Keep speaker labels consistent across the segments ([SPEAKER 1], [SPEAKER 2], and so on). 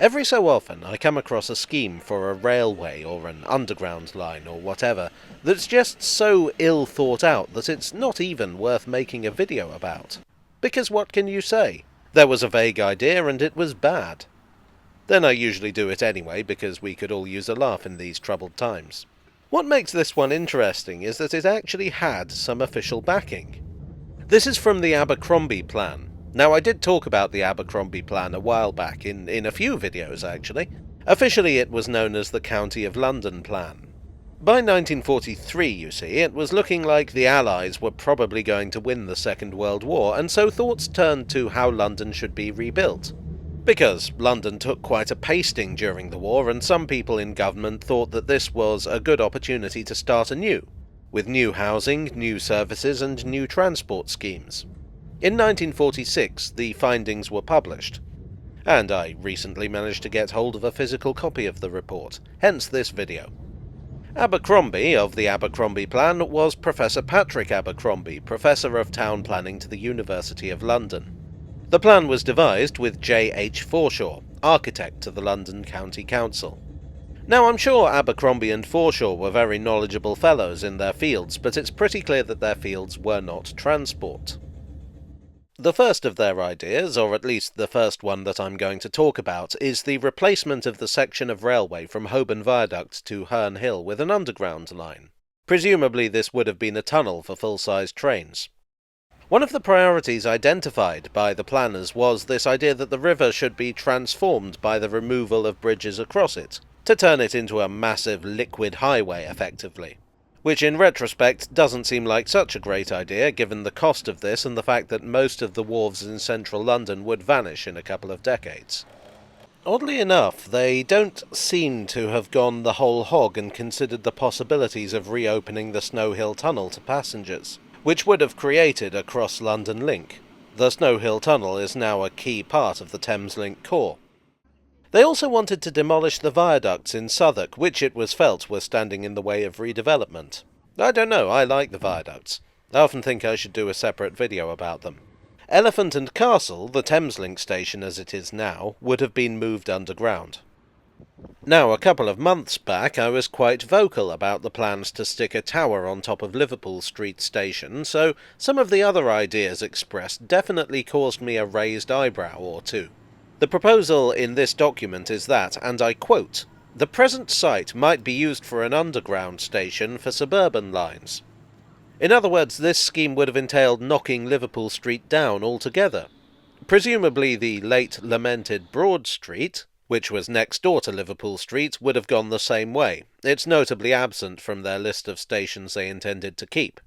[SPEAKER 1] Every so often I come across a scheme for a railway or an underground line or whatever that's just so ill thought out that it's not even worth making a video about. Because what can you say? There was a vague idea and it was bad. Then I usually do it anyway because we could all use a laugh in these troubled times. What makes this one interesting is that it actually had some official backing. This is from the Abercrombie Plan. Now, I did talk about the Abercrombie Plan a while back, in a few videos actually. Officially it was known as the County of London Plan. By 1943, you see, it was looking like the Allies were probably going to win the Second World War, and so thoughts turned to how London should be rebuilt. Because London took quite a pasting during the war, and some people in government thought that this was a good opportunity to start anew, with new housing, new services and new transport schemes. In 1946, the findings were published, and I recently managed to get hold of a physical copy of the report, hence this video. Abercrombie of the Abercrombie Plan was Professor Patrick Abercrombie, Professor of Town Planning to the University of London. The plan was devised with J. H. Forshaw, architect to the London County Council. Now, I'm sure Abercrombie and Forshaw were very knowledgeable fellows in their fields, but it's pretty clear that their fields were not transport. The first of their ideas, or at least the first one that I'm going to talk about, is the replacement of the section of railway from Holborn Viaduct to Herne Hill with an underground line. Presumably this would have been a tunnel for full-sized trains. One of the priorities identified by the planners was this idea that the river should be transformed by the removal of bridges across it, to turn it into a massive liquid highway effectively. Which in retrospect doesn't seem like such a great idea given the cost of this and the fact that most of the wharves in central London would vanish in a couple of decades. Oddly enough, they don't seem to have gone the whole hog and considered the possibilities of reopening the Snow Hill Tunnel to passengers, which would have created a cross-London link. The Snow Hill Tunnel is now a key part of the Thameslink core. They also wanted to demolish the viaducts in Southwark, which it was felt were standing in the way of redevelopment. I don't know, I like the viaducts. I often think I should do a separate video about them. Elephant and Castle, the Thameslink station as it is now, would have been moved underground. Now, a couple of months back I was quite vocal about the plans to stick a tower on top of Liverpool Street Station, so some of the other ideas expressed definitely caused me a raised eyebrow or two. The proposal in this document is that, and I quote, "The present site might be used for an underground station for suburban lines." In other words, this scheme would have entailed knocking Liverpool Street down altogether. Presumably the late lamented Broad Street, which was next door to Liverpool Street, would have gone the same way. It's notably absent from their list of stations they intended to keep.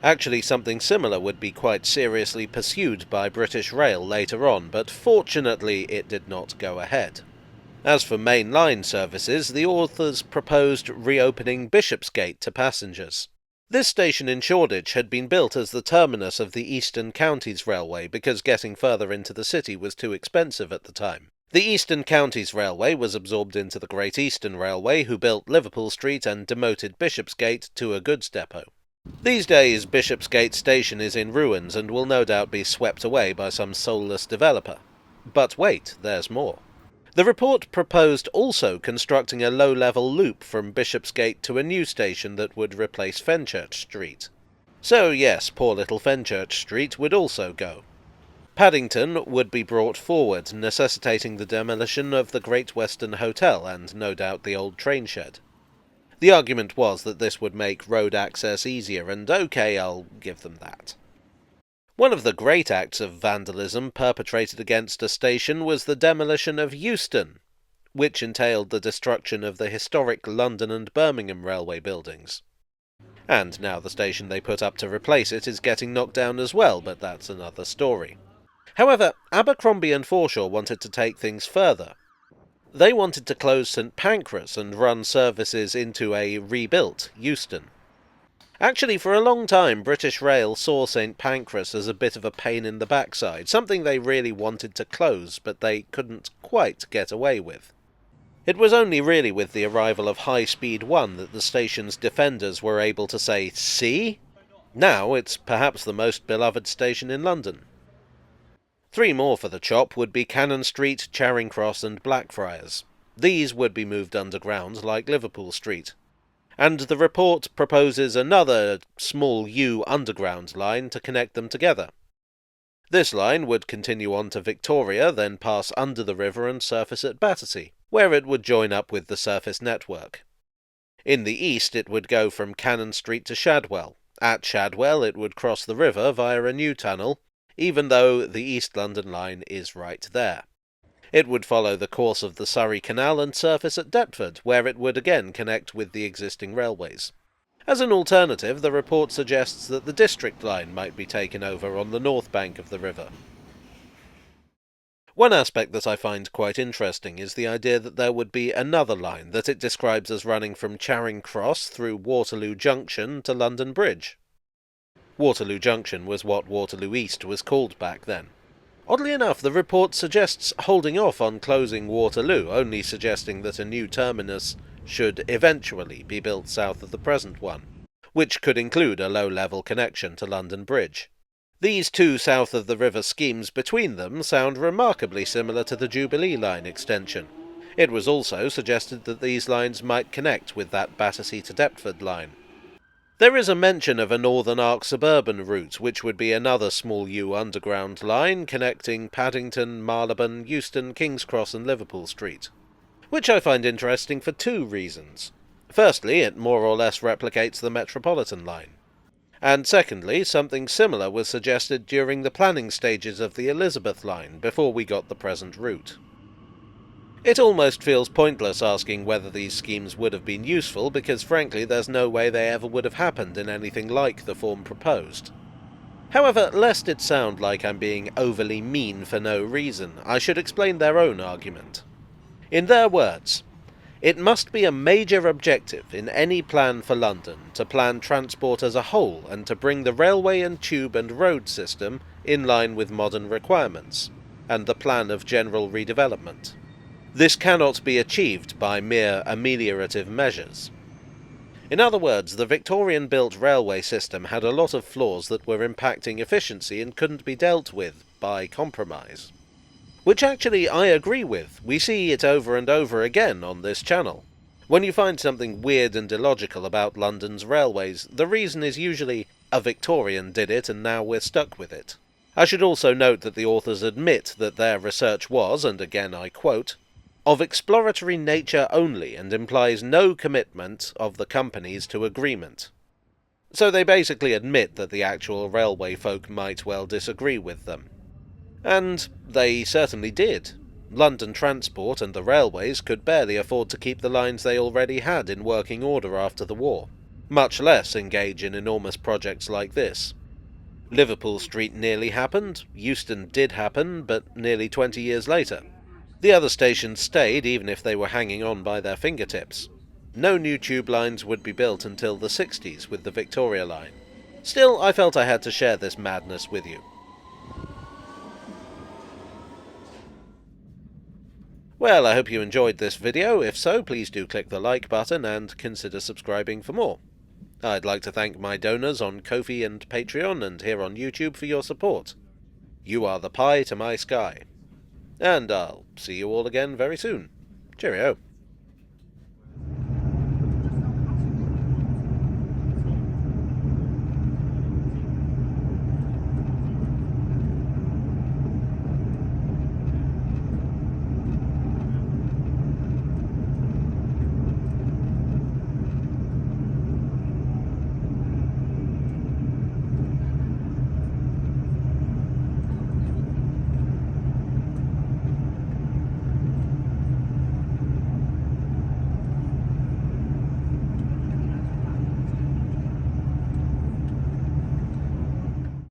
[SPEAKER 1] Actually, something similar would be quite seriously pursued by British Rail later on, but fortunately it did not go ahead. As for main line services, the authors proposed reopening Bishopsgate to passengers. This station in Shoreditch had been built as the terminus of the Eastern Counties Railway because getting further into the city was too expensive at the time. The Eastern Counties Railway was absorbed into the Great Eastern Railway, who built Liverpool Street and demoted Bishopsgate to a goods depot. These days, Bishopsgate Station is in ruins and will no doubt be swept away by some soulless developer. But wait, there's more. The report proposed also constructing a low-level loop from Bishopsgate to a new station that would replace Fenchurch Street. So yes, poor little Fenchurch Street would also go. Paddington would be brought forward, necessitating the demolition of the Great Western Hotel and no doubt the old train shed. The argument was that this would make road access easier, and okay, I'll give them that. One of the great acts of vandalism perpetrated against a station was the demolition of Euston, which entailed the destruction of the historic London and Birmingham railway buildings. And now the station they put up to replace it is getting knocked down as well, but that's another story. However, Abercrombie and Forshaw wanted to take things further. They wanted to close St Pancras and run services into a rebuilt Euston. Actually, for a long time, British Rail saw St Pancras as a bit of a pain in the backside, something they really wanted to close, but they couldn't quite get away with. It was only really with the arrival of High Speed 1 that the station's defenders were able to say, "See? Now it's perhaps the most beloved station in London." 3 more for the chop would be Cannon Street, Charing Cross and Blackfriars. These would be moved underground like Liverpool Street. And the report proposes another small U underground line to connect them together. This line would continue on to Victoria, then pass under the river and surface at Battersea, where it would join up with the surface network. In the east it would go from Cannon Street to Shadwell. At Shadwell it would cross the river via a new tunnel, even though the East London line is right there. It would follow the course of the Surrey Canal and surface at Deptford, where it would again connect with the existing railways. As an alternative, the report suggests that the District line might be taken over on the north bank of the river. One aspect that I find quite interesting is the idea that there would be another line that it describes as running from Charing Cross through Waterloo Junction to London Bridge. Waterloo Junction was what Waterloo East was called back then. Oddly enough, the report suggests holding off on closing Waterloo, only suggesting that a new terminus should eventually be built south of the present one, which could include a low-level connection to London Bridge. These two south-of-the-river schemes between them sound remarkably similar to the Jubilee Line extension. It was also suggested that these lines might connect with that Battersea to Deptford line. There is a mention of a Northern Arc suburban route, which would be another small U underground line connecting Paddington, Marylebone, Euston, King's Cross and Liverpool Street, which I find interesting for 2 reasons. Firstly, it more or less replicates the Metropolitan line. And secondly, something similar was suggested during the planning stages of the Elizabeth line, before we got the present route. It almost feels pointless asking whether these schemes would have been useful, because frankly there's no way they ever would have happened in anything like the form proposed. However, lest it sound like I'm being overly mean for no reason, I should explain their own argument. In their words, it must be a major objective in any plan for London to plan transport as a whole and to bring the railway and tube and road system in line with modern requirements, and the plan of general redevelopment. This cannot be achieved by mere ameliorative measures. In other words, the Victorian-built railway system had a lot of flaws that were impacting efficiency and couldn't be dealt with by compromise. Which actually I agree with. We see it over and over again on this channel. When you find something weird and illogical about London's railways, the reason is usually, a Victorian did it and now we're stuck with it. I should also note that the authors admit that their research was, and again I quote, of exploratory nature only and implies no commitment of the companies to agreement. So they basically admit that the actual railway folk might well disagree with them. And they certainly did. London Transport and the railways could barely afford to keep the lines they already had in working order after the war, much less engage in enormous projects like this. Liverpool Street nearly happened, Euston did happen, but nearly 20 years later. The other stations stayed, even if they were hanging on by their fingertips. No new tube lines would be built until the 60s with the Victoria Line. Still, I felt I had to share this madness with you. Well, I hope you enjoyed this video. If so, please do click the like button and consider subscribing for more. I'd like to thank my donors on Ko-fi and Patreon and here on YouTube for your support. You are the pie to my sky. And I'll see you all again very soon. Cheerio.